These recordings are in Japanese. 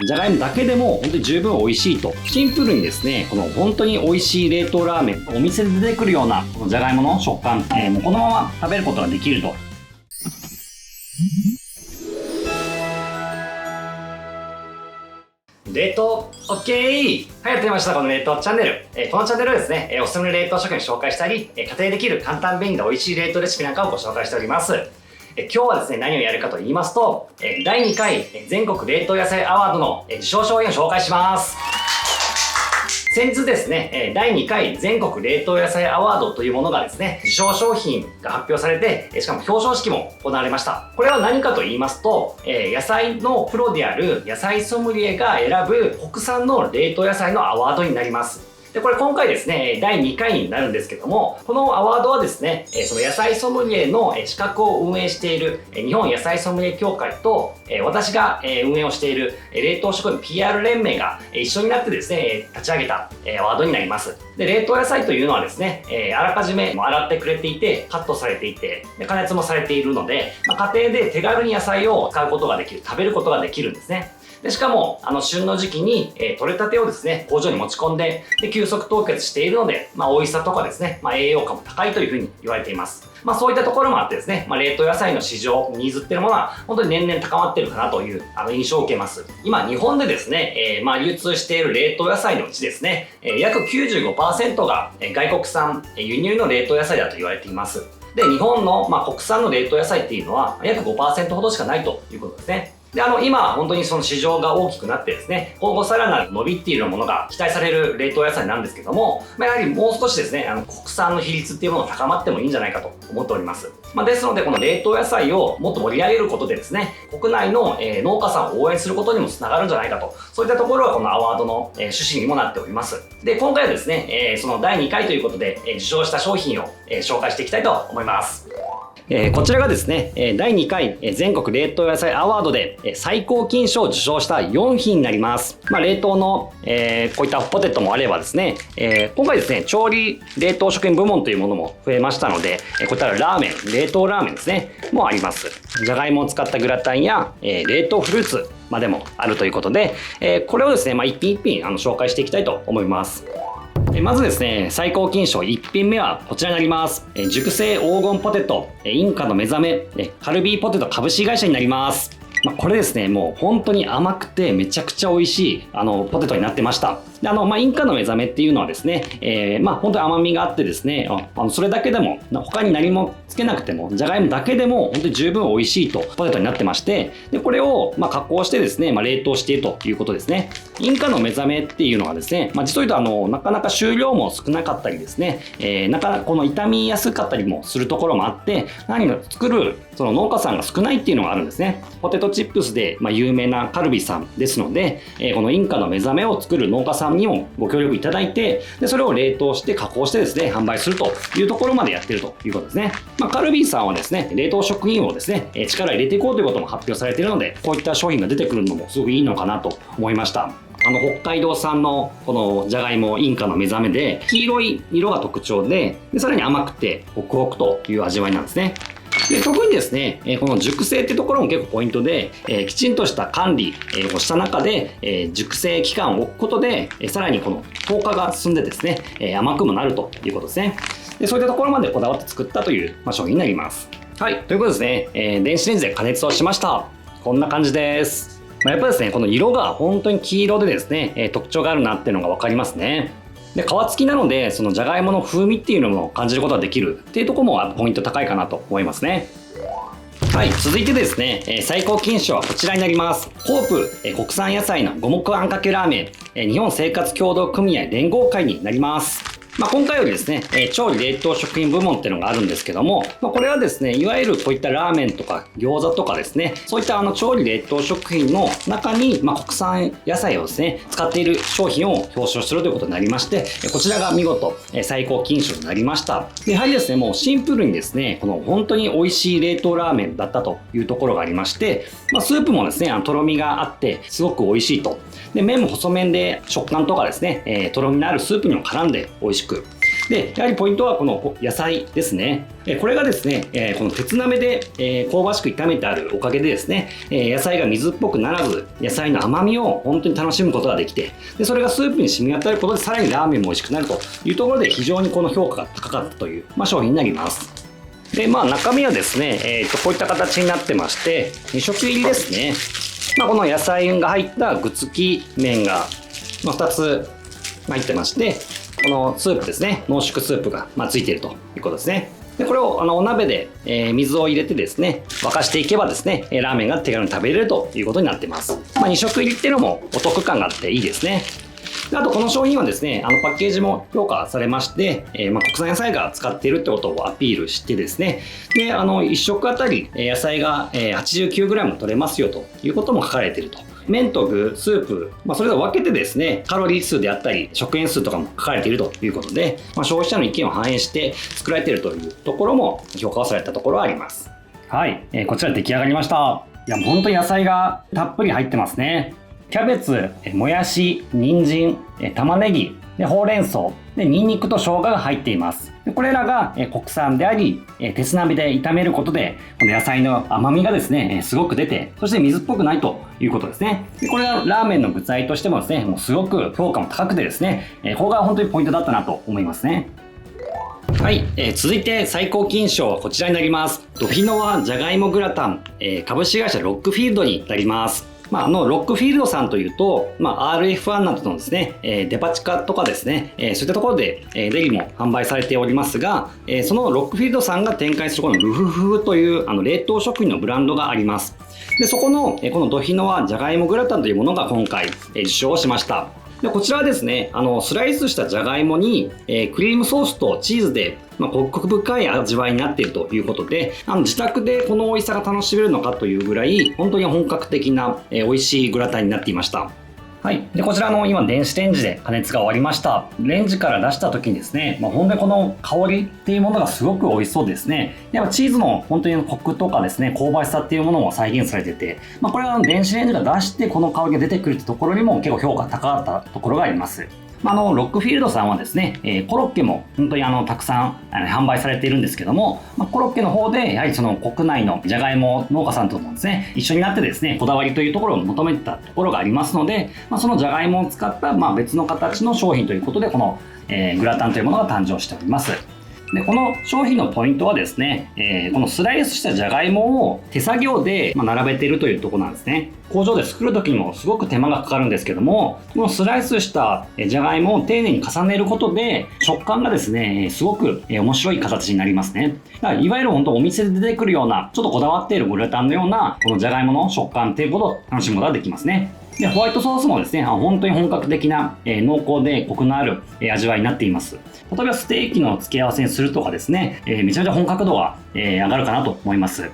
じゃがいもだけでも本当に十分美味しいと。シンプルにですね、この本当に美味しい冷凍ラーメン、お店で出てくるようなこのじゃがいもの食感、もうこのまま食べることができると。冷凍 OK! はい、やってみました。この冷凍チャンネル。このチャンネルはですね、おすすめの冷凍食品を紹介したり、家庭でできる簡単便利な美味しい冷凍レシピなんかをご紹介しております。今日はですね、何をやるかと言いますと、第2回全国冷凍野菜アワードの受賞商品を紹介します。先日ですね、第2回全国冷凍野菜アワードというものがですね、受賞商品が発表されて、しかも表彰式も行われました。これは何かと言いますと、野菜のプロである野菜ソムリエが選ぶ国産の冷凍野菜のアワードになります。で、これ今回ですね、第2回になるんですけども、このアワードはですね、その野菜ソムリエの資格を運営している日本野菜ソムリエ協会と、私が運営をしている冷凍食品 PR 連盟が一緒になってですね、立ち上げたアワードになります。で、冷凍野菜というのはですね、あらかじめ洗ってくれていて、カットされていて、加熱もされているので、家庭で手軽に野菜を使うことができる、食べることができるんですね。で、しかも、旬の時期に、取れたてをですね、工場に持ち込んで、急速凍結しているので、美味しさとかですね、栄養価も高いというふうに言われています。そういったところもあってですね、冷凍野菜の市場、ニーズっていうものは、本当に年々高まっているかなという印象を受けます。今、日本でですね、流通している冷凍野菜のうちですね、約 95% が外国産、輸入の冷凍野菜だと言われています。で、日本の、国産の冷凍野菜っていうのは、約 5% ほどしかないということですね。で、今、本当にその市場が大きくなってですね、今後さらなる伸びっていうものが期待される冷凍野菜なんですけども、やはりもう少しですね、国産の比率っていうものが高まってもいいんじゃないかと思っております。ですので、この冷凍野菜をもっと盛り上げることでですね、国内の農家さんを応援することにもつながるんじゃないかと、そういったところはこのアワードの趣旨にもなっております。で、今回はですね、その第2回ということで、受賞した商品を紹介していきたいと思います。こちらがですね、第2回全国冷凍野菜アワードで最高金賞を受賞した4品になります。冷凍の、こういったポテトもあればですね、今回ですね、調理冷凍食品部門というものも増えましたので、こういったラーメン、冷凍ラーメンですね、もあります。じゃがいもを使ったグラタンや、冷凍フルーツまでもあるということで、これをですね、一品一品紹介していきたいと思います。まずですね、最高金賞1品目はこちらになります。熟成黄金ポテト、インカの目覚め、カルビーポテト株式会社になります。これですね、もう本当に甘くてめちゃくちゃ美味しいポテトになってました。でインカの目覚めっていうのはですね、本当に甘みがあってですね、それだけでも他に何もつけなくても、じゃがいもだけでも本当に十分美味しいとポテトになってまして、でこれを加工してですね、冷凍しているということですね。インカの目覚めっていうのはですね、実を言うとなかなか収量も少なかったりですね、なかなかこの傷みやすかったりもするところもあって、何を作るその農家さんが少ないっていうのがあるんですね。ポテトチップスで有名なカルビさんですので、このインカの目覚めを作る農家さんにもご協力いただいて、でそれを冷凍して加工してですね、販売するというところまでやっているということですね。カルビーさんはですね、冷凍食品をですね、力入れていこうということも発表されているので、こういった商品が出てくるのもすごくいいのかなと思いました。北海道産のこのじゃがいもインカの目覚めで、黄色い色が特徴で、さらに甘くてホクホクという味わいなんですね。で特にですね、この熟成ってところも結構ポイントで、きちんとした管理をした中で、熟成期間を置くことで、さらにこの糖化が進んでですね、甘くもなるということですね。でそういったところまでこだわって作ったという、商品になります。はい、ということですね、電子レンジで加熱をしました。こんな感じです。やっぱりですね、この色が本当に黄色でですね、特徴があるなっていうのが分かりますね。で皮付きなので、そのじゃがいもの風味っていうのも感じることができるっていうところもポイント高いかなと思いますね。はい、続いてですね、最高金賞はこちらになります。ホープ、国産野菜の五目あんかけラーメン、日本生活協同組合連合会になります。今回よりですね、調理冷凍食品部門っていうのがあるんですけども、これはですね、いわゆるこういったラーメンとか餃子とかですね、そういった調理冷凍食品の中に、国産野菜をですね、使っている商品を表彰するということになりまして、こちらが見事、最高金賞になりました。でやはりですね、もうシンプルにですね、この本当に美味しい冷凍ラーメンだったというところがありまして、スープもですね、とろみがあって、すごく美味しいと。で麺も細麺で食感とかですね、とろみのあるスープにも絡んで美味しく。で、やはりポイントはこの野菜ですね。これがですね、この鉄鍋で香ばしく炒めてあるおかげでですね、野菜が水っぽくならず、野菜の甘みを本当に楽しむことができて、でそれがスープに染み渡ることでさらにラーメンも美味しくなるというところで非常にこの評価が高かったという、商品になります。で、中身はですね、こういった形になってまして、2食入りですね。この野菜が入った具付き麺が、2つ入ってまして、このスープですね、濃縮スープが、ついているということですね。でこれをお鍋で、水を入れてですね、沸かしていけばですね、ラーメンが手軽に食べれるということになっています。2食入りっていうのもお得感があっていいですね。であとこの商品はですね、パッケージも評価されまして、国産野菜が使っているってことをアピールしてですね、で1食あたり野菜が 89g 取れますよということも書かれていると。麺と具、スープ、それぞれ分けてですね、カロリー数であったり、食塩数とかも書かれているということで、消費者の意見を反映して作られているというところも評価をされたところはあります。はい、こちら出来上がりました。いや、本当に野菜がたっぷり入ってますね。キャベツ、もやし、人参、玉ねぎ、ほうれん草、ニンニクと生姜が入っています。これらが国産であり、鉄鍋で炒めることで、この野菜の甘みがですね、すごく出て、そして水っぽくないということですね。これがラーメンの具材としてもですね、もうすごく評価も高くてですね、ここが本当にポイントだったなと思いますね。はい、続いて最高金賞はこちらになります。ドフィノワじゃがいもグラタン、株式会社ロックフィールドになります。ロックフィールドさんというと、RF1 などのですね、デパ地下とかですね、そういったところでデリも販売されておりますが、そのロックフィールドさんが展開するこのルフフという冷凍食品のブランドがあります。で、そこのこのドフィノワじゃがいもグラタンというものが今回受賞をしました。でこちらはですね、スライスしたじゃがいもに、クリームソースとチーズで、コク深い味わいになっているということで、自宅でこの美味しさが楽しめるのかというぐらい、本当に本格的な、美味しいグラタンになっていました。はい。で、こちらの今電子レンジで加熱が終わりました。レンジから出した時にですね、本当にこの香りっていうものがすごく美味しそうですね。やっぱチーズの本当にコクとかですね、香ばしさっていうものも再現されてて、これは電子レンジが出してこの香りが出てくるってところにも結構評価高かったところがあります。ロックフィールドさんはですね、コロッケも本当にたくさん販売されているんですけども、コロッケの方でやはりその国内のじゃがいも農家さんともですね、一緒になってですね、こだわりというところを求めてたところがありますので、そのじゃがいもを使った別の形の商品ということで、このグラタンというものが誕生しております。でこの商品のポイントはですね、このスライスしたじゃがいもを手作業で並べているというところなんですね。工場で作る時にもすごく手間がかかるんですけども、このスライスしたじゃがいもを丁寧に重ねることで食感がですね、すごく面白い形になりますね。だからいわゆる本当お店で出てくるようなちょっとこだわっているグラタンのようなこのじゃがいもの食感っていうことを楽しむことができますね。でホワイトソースもですね、本当に本格的な濃厚でコクのある味わいになっています。例えばステーキの付け合わせにするとかですね、めちゃめちゃ本格度が上がるかなと思います。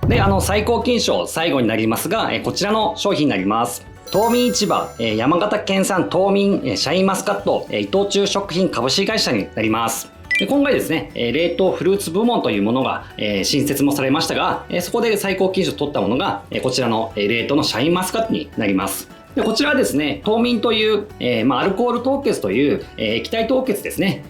で最高金賞最後になりますが、こちらの商品になります。東民市場山形県産東民シャインマスカット伊藤忠食品株式会社になります。で今回ですね、冷凍フルーツ部門というものが新設もされましたが、そこで最高金賞を取ったものがこちらの冷凍のシャインマスカットになります。でこちらはですね、凍眠という、アルコール凍結という、液体凍結ですね、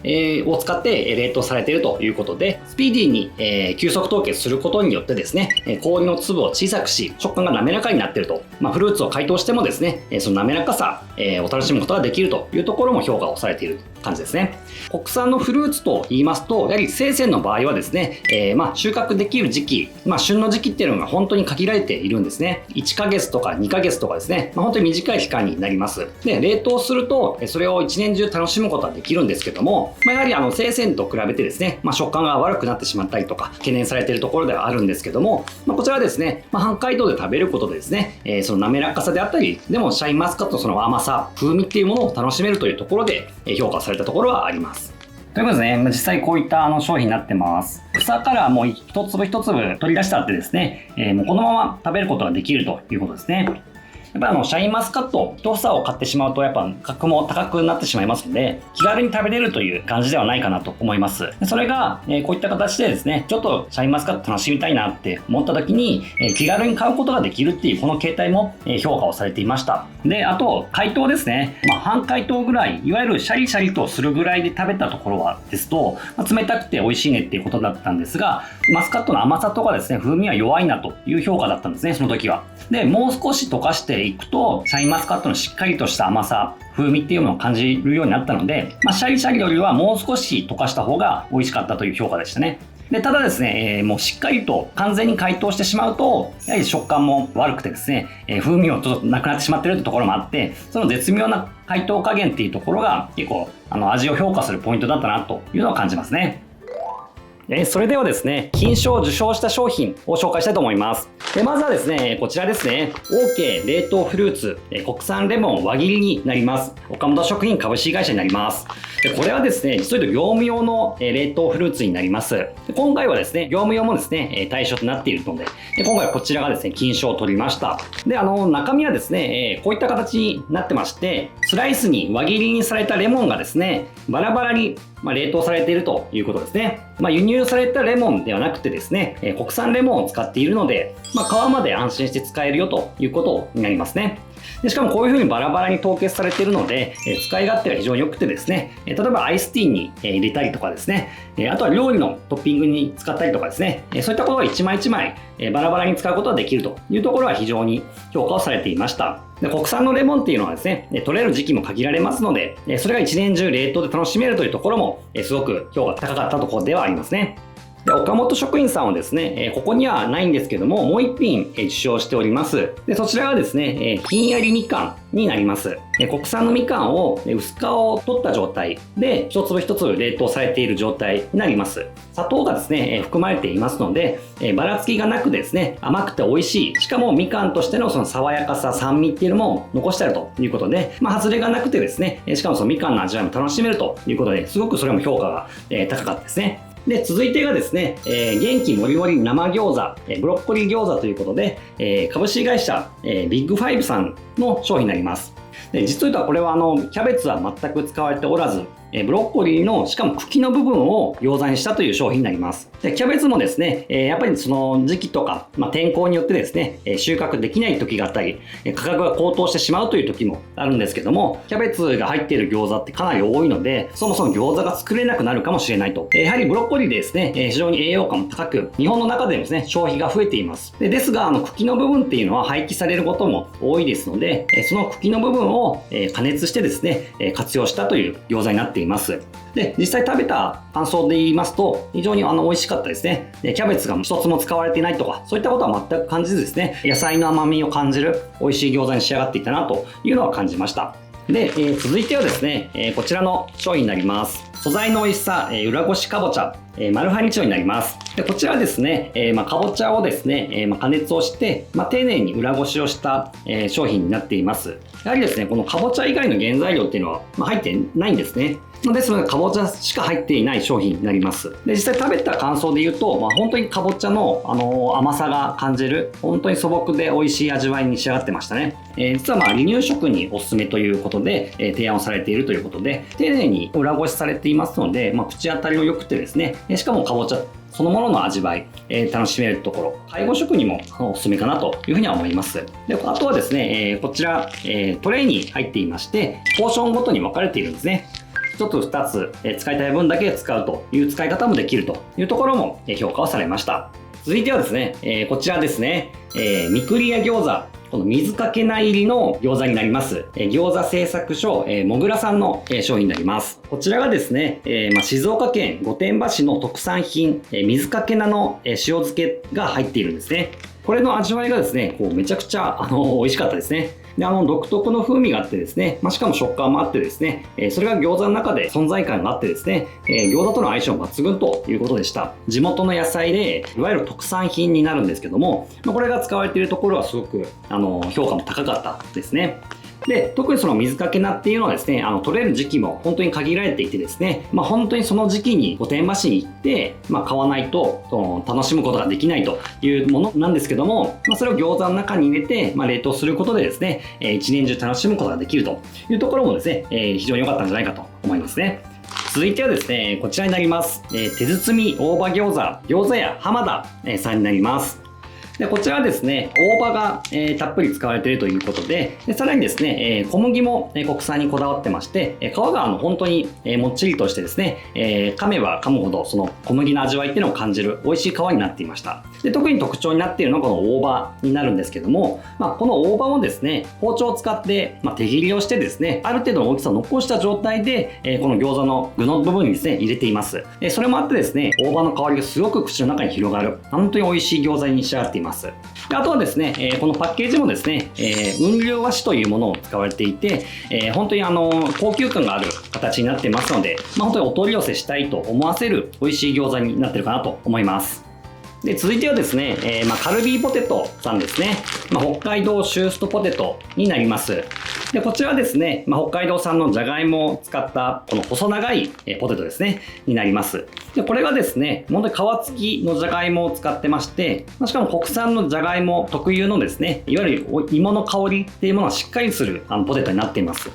を使って冷凍されているということで、スピーディーに、急速凍結することによってですね、氷の粒を小さくし、食感が滑らかになっていると。フルーツを解凍してもですね、その滑らかさ、お楽しむことができるというところも評価をされている感じですね。国産のフルーツと言いますと、やはり生鮮の場合はですね、収穫できる時期、旬の時期っていうのが本当に限られているんですね。1ヶ月とか2ヶ月とかですね、本当に短い期間になります。で、冷凍すると、それを1年中楽しむことはできるんですけども、やはり生鮮と比べてですね、食感が悪くなってしまったりとか、懸念されているところではあるんですけども、こちらはですね、半解凍で食べることでですね、その滑らかさであったり、でもシャインマスカットのその甘さ、風味っていうものを楽しめるというところで、評価されたところはあります。ということでね、実際こういった商品になってます。房からもう一粒一粒取り出してあってですね、もうこのまま食べることができるということですね。やっぱシャインマスカット1房を買ってしまうとやっぱ価格も高くなってしまいますので、気軽に食べれるという感じではないかなと思います。それが、こういった形でですね、ちょっとシャインマスカット楽しみたいなって思った時に、気軽に買うことができるっていうこの形態も、評価をされていました。で、あと解凍ですね。半解凍ぐらい、いわゆるシャリシャリとするぐらいで食べたところはですと、冷たくて美味しいねっていうことだったんですが、マスカットの甘さとかですね、風味は弱いなという評価だったんですね、その時は。で、もう少し溶かしていくと、シャインマスカットのしっかりとした甘さ、風味っていうのを感じるようになったので、シャリシャリよりはもう少し溶かした方が美味しかったという評価でしたね。で、ただですね、もうしっかりと完全に解凍してしまうと、やはり食感も悪くてですね、風味もちょっとなくなってしまっているというところもあって、その絶妙な解凍加減っていうところが結構味を評価するポイントだったなというのを感じますね。それではですね、金賞を受賞した商品を紹介したいと思います。まずはですね、こちらですね、OK 冷凍フルーツ国産レモン輪切りになります。岡本食品株式会社になります。これはですね、実を言うと業務用の冷凍フルーツになります。今回はですね、業務用もですね、対象となっているので、今回はこちらがですね、金賞を取りました。で、中身はですね、こういった形になってまして、スライスに輪切りにされたレモンがですね、バラバラに冷凍されているということですね。輸入されたレモンではなくてですね、国産レモンを使っているので、皮まで安心して使えるよということになりますね。でしかもこういう風にバラバラに凍結されているので、使い勝手が非常に良くてですね、例えばアイスティーに入れたりとかですね、あとは料理のトッピングに使ったりとかですね、そういったことが一枚一枚バラバラに使うことができるというところは非常に評価をされていました。で、国産のレモンっていうのはですね、取れる時期も限られますので、それが一年中冷凍で楽しめるというところもすごく評価が高かったところではありますね。で、岡本食品さんはですね、ここにはないんですけども、もう一品受賞しております。で、そちらがですね、ひんやりみかんになります。国産のみかんを薄皮を取った状態で、一粒一粒冷凍されている状態になります。砂糖がですね、含まれていますので、ばらつきがなくですね、甘くて美味しい。しかもみかんとしてのその爽やかさ、酸味っていうのも残してあるということで、外れがなくてですね、しかもそのみかんの味わいも楽しめるということで、すごくそれも評価が高かったですね。で、続いてがですね、元気もりもり生餃子、ブロッコリー餃子ということで、株式会社、ビッグファイブさんの商品になります。で、実を言うとこれはキャベツは全く使われておらず、ブロッコリーのしかも茎の部分を餃子にしたという商品になります。で、キャベツもですね、やっぱりその時期とか、天候によってですね、収穫できない時があったり、価格が高騰してしまうという時もあるんですけども、キャベツが入っている餃子ってかなり多いので、そもそも餃子が作れなくなるかもしれないと。やはりブロッコリーでですね、非常に栄養価も高く、日本の中でですね、消費が増えています。ですが、茎の部分っていうのは廃棄されることも多いですので、その茎の部分を加熱してですね、活用したという餃子になっています。で、実際食べた感想で言いますと、非常に美味しかったですね。で、キャベツが一つも使われていないとか、そういったことは全く感じずですね、野菜の甘みを感じる美味しい餃子に仕上がっていたなというのは感じました。で、続いてはですね、こちらの商品になります。素材の美味しさ、裏ごしかぼちゃ、マルハニチロになります。で、こちらですね、かぼちゃをですね、加熱をして、丁寧に裏ごしをした、商品になっています。やはりですね、このかぼちゃ以外の原材料っていうのは、入ってないんですね。ですので、かぼちゃしか入っていない商品になります。で、実際食べた感想で言うと、本当にかぼちゃの、甘さが感じる、本当に素朴で美味しい味わいに仕上がってましたね。実は離乳食におすすめということで、提案をされているということで、丁寧に裏ごしされていますので、口当たりも良くてですね、しかもかぼちゃそのものの味わい、楽しめるところ、介護食にもおすすめかなというふうには思います。で、あとはですね、こちら、トレイに入っていまして、ポーションごとに分かれているんですね。1つ2つ、使いたい分だけ使うという使い方もできるというところも評価をされました。続いてはですね、こちらですね、みくりや餃子、この水かけ菜入りの餃子になります。餃子製作所、もぐらさんの商品になります。こちらがですね、静岡県御殿場市の特産品、水かけ菜の塩漬けが入っているんですね。これの味わいがですね、めちゃくちゃ美味しかったですね。で、独特の風味があってですね、しかも食感もあってですね、それが餃子の中で存在感があってですね、餃子との相性抜群ということでした。地元の野菜で、いわゆる特産品になるんですけども、これが使われているところはすごく評価も高かったですね。で、特にその水かけ菜っていうのはですね、取れる時期も本当に限られていてですね、本当にその時期に御殿場市に行って、買わないと、楽しむことができないというものなんですけども、それを餃子の中に入れて、冷凍することでですね、一年中楽しむことができるというところもですね、非常に良かったんじゃないかと思いますね。続いてはですね、こちらになります。手包み大葉餃子屋浜田さんになります。でこちらはですね、大葉が、たっぷり使われているということで、さらにですね、小麦も、国産にこだわってまして、皮が本当に、もっちりとしてですね、噛めば噛むほどその小麦の味わいっていうのを感じる美味しい皮になっていました。で特に特徴になっているのはこの大葉になるんですけども、この大葉をですね、包丁を使って、手切りをしてですね、ある程度の大きさを残した状態で、この餃子の具の部分にですね、入れています。それもあってですね、大葉の香りがすごく口の中に広がる、本当に美味しい餃子に仕上がっています。あとはですね、このパッケージもですね、雲龍和紙というものを使われていて、本当に高級感がある形になっていますので、本当にお取り寄せしたいと思わせる美味しい餃子になってるかなと思います。で続いてはですね、カルビーポテトさんですね、北海道シューストポテトになります。でこちらはですね、北海道産のじゃがいもを使ったこの細長いポテトですねになります。でこれがですね、本当に皮付きのじゃがいもを使ってまして、しかも国産のじゃがいも特有のですね、いわゆる芋の香りっていうものがしっかりするポテトになっています。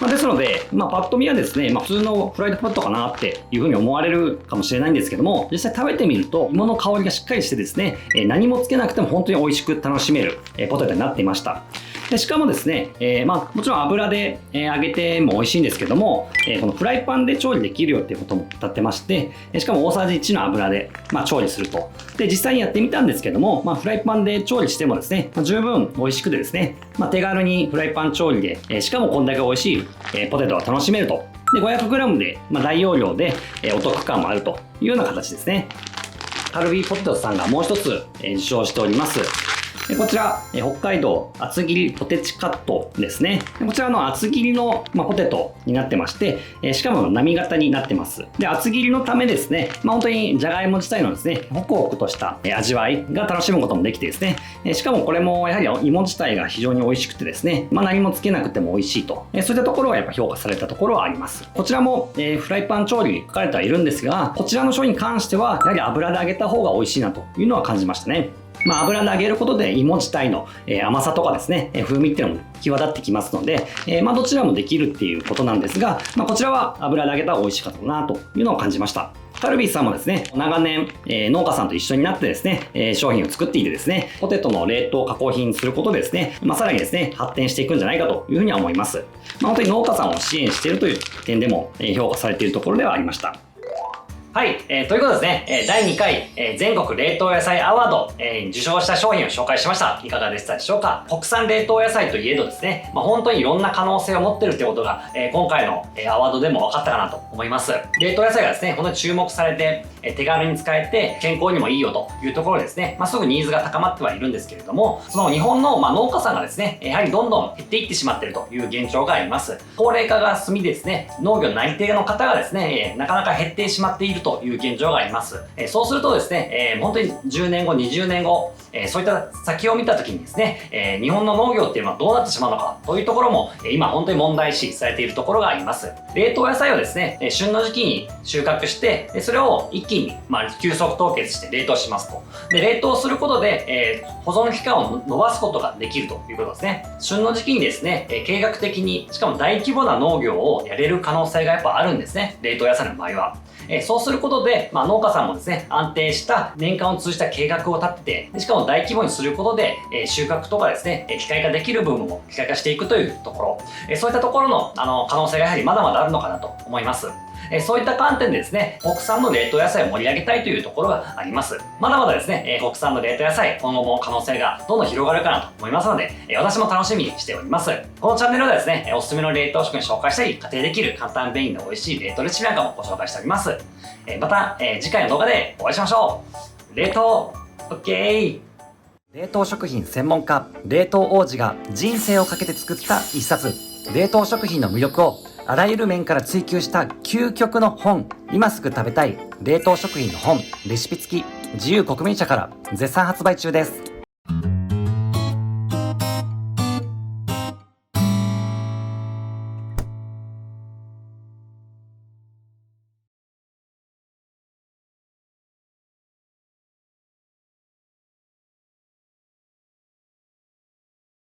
ですので、パッと見はですね、普通のフライドポテトかなっていうふうに思われるかもしれないんですけども、実際食べてみると芋の香りがしっかりしてですね、何もつけなくても本当に美味しく楽しめるポテトになっていました。でしかもですね、もちろん油で揚げても美味しいんですけども、このフライパンで調理できるよっていうことも謳ってまして、しかも大さじ1の油で、調理すると。で実際にやってみたんですけども、フライパンで調理してもですね、十分美味しくてですね、手軽にフライパン調理で、しかもこんだけ美味しい、ポテトが楽しめると。で 500g で、大容量で、お得感もあるというような形ですね。カルビーポテトさんがもう一つ、受賞しております。こちら、北海道厚切りポテチカットですね。こちらの厚切りの、ポテトになってまして、しかも波型になってます。で、厚切りのためですね、本当にじゃがいも自体のですね、ホクホクとした味わいが楽しむこともできてですね、しかもこれもやはり芋自体が非常に美味しくてですね、何もつけなくても美味しいと、そういったところがやっぱ評価されたところはあります。こちらも、フライパン調理に書かれてはいるんですが、こちらの商品に関しては、やはり油で揚げた方が美味しいなというのは感じましたね。油で揚げることで芋自体の甘さとかですね、風味っていうのも際立ってきますので、どちらもできるっていうことなんですが、こちらは油で揚げたら美味しかったなというのを感じました。カルビーさんもですね、長年、農家さんと一緒になってですね、商品を作っていてですね、ポテトの冷凍加工品にすることでですね、さらにですね、発展していくんじゃないかというふうには思います。本当に農家さんを支援しているという点でも評価されているところではありました。はい、ということですね、第2回、全国冷凍野菜アワード、受賞した商品を紹介しました。いかがでしたでしょうか。国産冷凍野菜といえどですね、本当にいろんな可能性を持ってるってことが、今回の、アワードでも分かったかなと思います。冷凍野菜がですね、本当に注目されて、手軽に使えて健康にもいいよというところでですね、すぐニーズが高まってはいるんですけれども、その日本の、農家さんがですね、やはりどんどん減っていってしまっているという現状があります。高齢化が進みですね、農業内定の方がですね、なかなか減ってしまっているという現状があります。そうするとですね、本当に10年後、20年後、そういった先を見た時にですね、日本の農業っていうのはどうなってしまうのかというところも、今本当に問題視されているところがあります。冷凍野菜をですね、旬の時期に収穫して、それを一気に、急速凍結して冷凍しますと。で、冷凍することで、保存期間を伸ばすことができるということですね。旬の時期にですね、計画的に、しかも大規模な農業をやれる可能性がやっぱあるんですね。冷凍野菜の場合は。そうすることで、農家さんもですね、安定した年間を通じた計画を立てて、しかも大規模にすることで、収穫とかですね、機械化できる部分を機械化していくというところ、そういったところの、可能性がやはりまだまだあるのかなと思います。そういった観点でですね、国産の冷凍野菜を盛り上げたいというところがあります。まだまだですね、国産の冷凍野菜、今後も可能性がどんどん広がるかなと思いますので、私も楽しみにしております。このチャンネルではですね、おすすめの冷凍食品を紹介したり、家庭できる簡単便利な美味しい冷凍レシピなんかもご紹介しております。また、次回の動画でお会いしましょう。冷凍 OK。冷凍食品専門家、冷凍王子が人生をかけて作った一冊。冷凍食品の魅力をあらゆる面から追求した究極の本。今すぐ食べたい冷凍食品の本、レシピ付き自由国民社から絶賛発売中です。